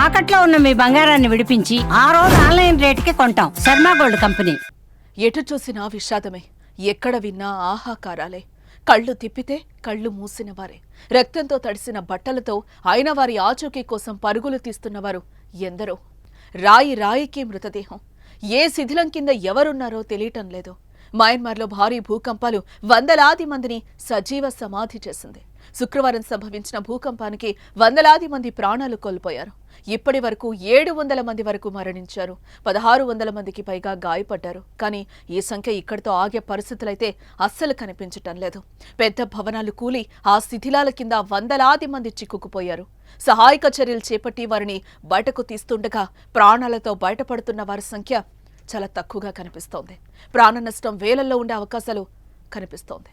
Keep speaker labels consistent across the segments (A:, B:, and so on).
A: తాకట్లో ఉన్న మీ బంగారాన్ని విడిపించి ఆ రోజు ఆన్లైన్ రేటుకి కొంటాం. Sharma gold company.
B: ఎటు చూసినా విషాదమే, ఎక్కడ విన్నా ఆహాకారాలే. కళ్ళు తిప్పితే కళ్ళు మూసినవారే, రక్తంతో తడిసిన బట్టలతో అయిన వారి ఆచూకీ కోసం పరుగులు తీస్తున్నవారు ఎందరో. రాయి రాయికి మృతదేహం. ఏ శిథిలం కింద ఎవరున్నారో తెలియటం లేదు. మయన్మార్లో భారీ భూకంపాలు వందలాది మందిని సజీవ సమాధి చేసింది. శుక్రవారం సంభవించిన భూకంపానికి వందలాది మంది ప్రాణాలు కోల్పోయారు. ఇప్పటి వరకు 700 మంది వరకు మరణించారు. 1600 మందికి పైగా గాయపడ్డారు. కానీ ఈ సంఖ్య ఇక్కడితో ఆగే పరిస్థితులైతే అస్సలు కనిపించటం లేదు. పెద్ద భవనాలు కూలి ఆ శిథిలాల కింద వందలాది మంది చిక్కుకుపోయారు. సహాయక చర్యలు చేపట్టి వారిని బయటకు తీస్తుండగా ప్రాణాలతో బయటపడుతున్న వారి సంఖ్య చాలా తక్కువగా కనిపిస్తోంది. ప్రాణ నష్టం వేలల్లో ఉండే అవకాశాలు కనిపిస్తోంది.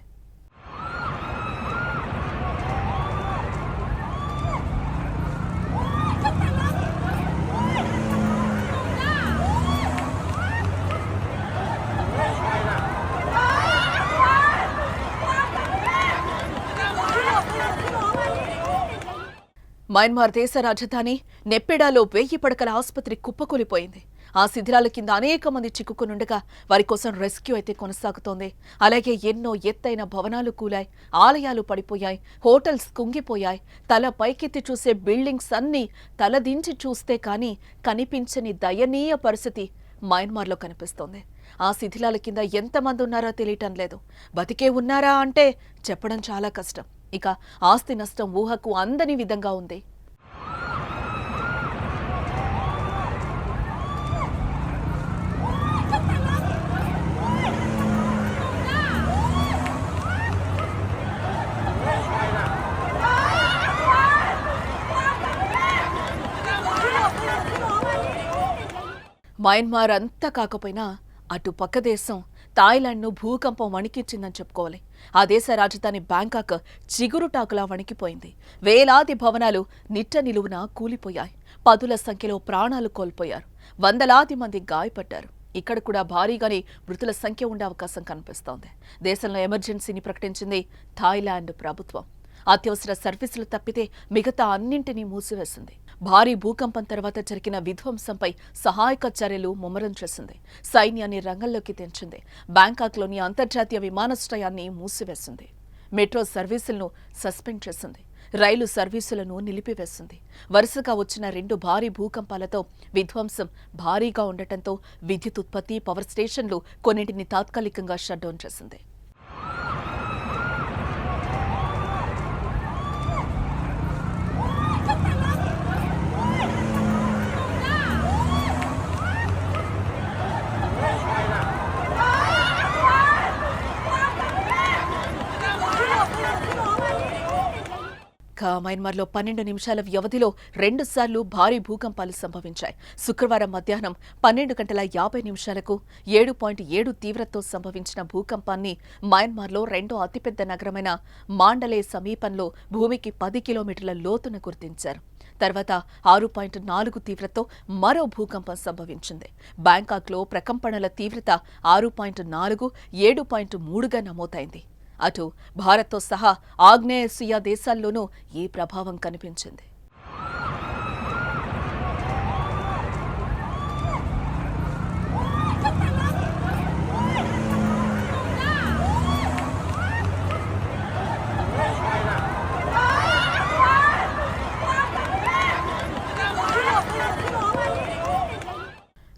B: మయన్మార్ దేశ రాజధాని నెప్పెడాలో 1000 పడకల ఆసుపత్రి కుప్పకూలిపోయింది. ఆ శిథిలాల కింద అనేక మంది చిక్కుకునుండగా వారి కోసం రెస్క్యూ అయితే కొనసాగుతోంది. అలాగే ఎన్నో ఎత్తైన భవనాలు కూలాయి, ఆలయాలు పడిపోయాయి, హోటల్స్ కుంగిపోయాయి. తల పైకెత్తి చూసే బిల్డింగ్స్ అన్నీ తలదించి చూస్తే కానీ కనిపించని దయనీయ పరిస్థితి మయన్మార్లో కనిపిస్తోంది. ఆ శిథిలాల కింద ఎంతమంది ఉన్నారో తెలియటం లేదు. బతికే ఉన్నారా అంటే చెప్పడం చాలా కష్టం. ఇక ఆస్తి నష్టం ఊహకు అందని విధంగా ఉంది. మయన్మార్ అంతా కాకపోయినా అటు పక్క దేశం థాయిలాండ్ను భూకంపం వణికిచ్చిందని చెప్పుకోవాలి. ఆ దేశ రాజధాని బ్యాంకాక్ చిగురుటాకులా వణికిపోయింది. వేలాది భవనాలు నిట్ట నిలువున కూలిపోయాయి. పదుల సంఖ్యలో ప్రాణాలు కోల్పోయారు. వందలాది మంది గాయపడ్డారు. ఇక్కడ కూడా భారీగానే మృతుల సంఖ్య ఉండే అవకాశం కనిపిస్తోంది. దేశంలో ఎమర్జెన్సీని ప్రకటించింది థాయిలాండ్ ప్రభుత్వం. అత్యవసర సర్వీసులు తప్పితే మిగతా అన్నింటినీ మూసివేసింది. భారీ భూకంపం తర్వాత జరిగిన విధ్వంసంపై సహాయక చర్యలు ముమ్మరం చేసింది. సైన్యాన్ని రంగంలోకి తెంచింది. బ్యాంకాక్లోని అంతర్జాతీయ విమానాశ్రయాన్ని మూసివేసింది. మెట్రో సర్వీసులను సస్పెండ్ చేసింది. రైలు సర్వీసులను నిలిపివేసింది. వరుసగా వచ్చిన 2 భారీ భూకంపాలతో విధ్వంసం భారీగా ఉండటంతో విద్యుత్ ఉత్పత్తి, పవర్ స్టేషన్లు కొన్నింటిని తాత్కాలికంగా షట్డౌన్ చేసింది. మయన్మార్లో 12 నిమిషాల వ్యవధిలో 2 సార్లు భారీ భూకంపాలు సంభవించాయి. శుక్రవారం మధ్యాహ్నం 12:50 7.7 తీవ్రతతో సంభవించిన భూకంపాన్ని మయన్మార్లో రెండో అతిపెద్ద నగరమైన మాండలే సమీపంలో భూమికి 10 కిలోమీటర్ల లోతున గుర్తించారు. తర్వాత 6.4 తీవ్రతతో మరో భూకంపం సంభవించింది. బ్యాంకాక్లో ప్రకంపనల తీవ్రత 6.4, 7.3గా నమోదైంది. అటు భారత్తో సహా ఆగ్నేయాసియా దేశాల్లోనూ ఈ ప్రభావం కనిపించింది.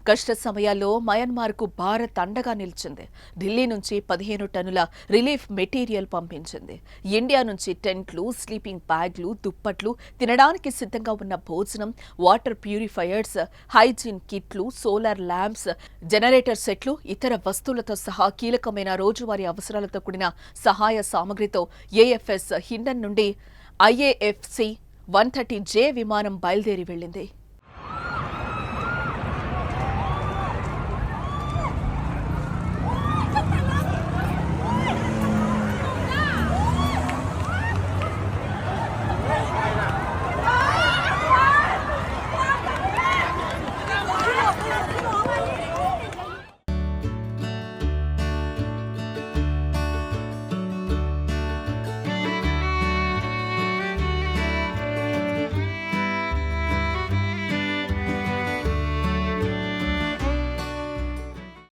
B: కష్ట సమయాల్లో మయన్మార్కు భారత్ అండగా నిలిచింది. ఢిల్లీ నుంచి 15 టన్నుల రిలీఫ్ మెటీరియల్ పంపించింది. ఇండియా నుంచి టెంట్లు, స్లీపింగ్ బ్యాగ్లు, దుప్పట్లు, తినడానికి సిద్ధంగా ఉన్న భోజనం, వాటర్ ప్యూరిఫైయర్స్, హైజీన్ కిట్లు, సోలార్ ల్యాంప్స్, జనరేటర్ సెట్లు, ఇతర వస్తువులతో సహా కీలకమైన రోజువారీ అవసరాలతో కూడిన సహాయ సామగ్రితో ఏఎఫ్ఎస్ హిండన్ నుండి IAFC 130J విమానం బయలుదేరి వెళ్లింది.